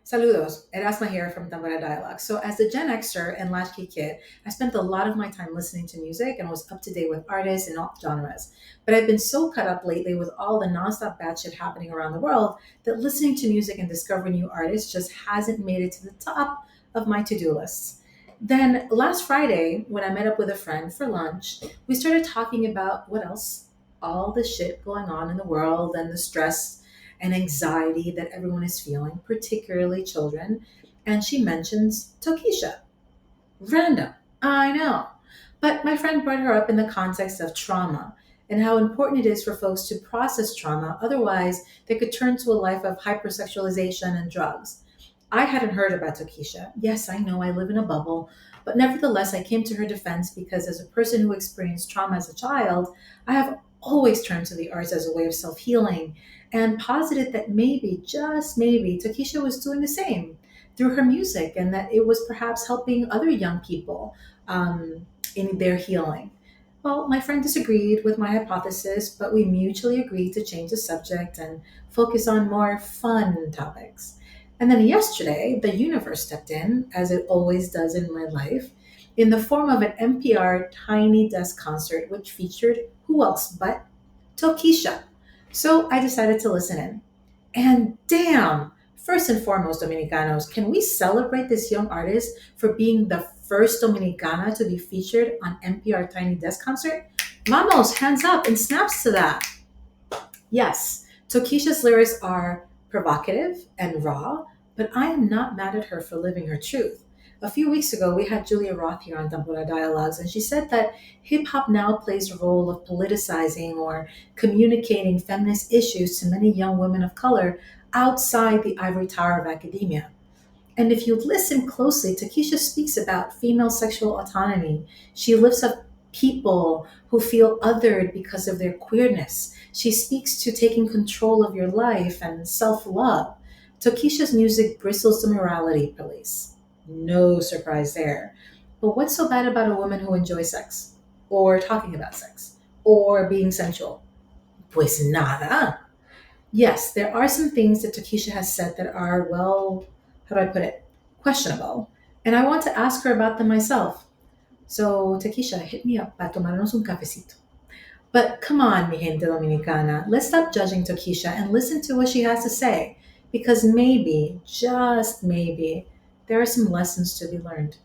Saludos, Erasma here from Tambora Dialogue. So, as a Gen Xer and Latchkey kid, I spent a lot of my time listening to music and was up to date with artists in all genres. But I've been so caught up lately with all the nonstop bad shit happening around the world that listening to music and discovering new artists just hasn't made it to the top of my to do lists. Then last Friday, when I met up with a friend for lunch, we started talking about what else? All the shit going on in the world and the stress and anxiety that everyone is feeling, particularly children. And she mentions Tokischa. Random, I know. But my friend brought her up in the context of trauma and how important it is for folks to process trauma. Otherwise, they could turn to a life of hypersexualization and drugs. I hadn't heard about Tokisha. Yes, I know I live in a bubble, but nevertheless, I came to her defense because as a person who experienced trauma as a child, I have always turned to the arts as a way of self healing and posited that maybe, just maybe, Tokisha was doing the same through her music and that it was perhaps helping other young people in their healing. Well, my friend disagreed with my hypothesis, but we mutually agreed to change the subject and focus on more fun topics. And then yesterday, the universe stepped in, as it always does in my life, in the form of an NPR Tiny Desk concert, which featured who else but Tokisha. So I decided to listen in. And damn, first and foremost, Dominicanos, can we celebrate this young artist for being the first Dominicana to be featured on NPR Tiny Desk concert? Vamos, hands up and snaps to that. Yes, Tokisha's lyrics are provocative and raw, but I am not mad at her for living her truth. A few weeks ago, we had Julia Roth here on Tempura Dialogues, and she said that hip hop now plays a role of politicizing or communicating feminist issues to many young women of color outside the ivory tower of academia. And if you listen closely, Takesha speaks about female sexual autonomy. She lifts up people who feel othered because of their queerness. She speaks to taking control of your life and self love. Tokisha's music bristles the morality police. No surprise there. But what's so bad about a woman who enjoys sex? Or talking about sex? Or being sensual? Pues nada. Yes, there are some things that Takesha has said that are, well, how do I put it? Questionable. And I want to ask her about them myself. So, Takesha, hit me up para tomarnos un cafecito. But come on, mi gente dominicana, let's stop judging Takesha and listen to what she has to say. Because maybe, just maybe, there are some lessons to be learned.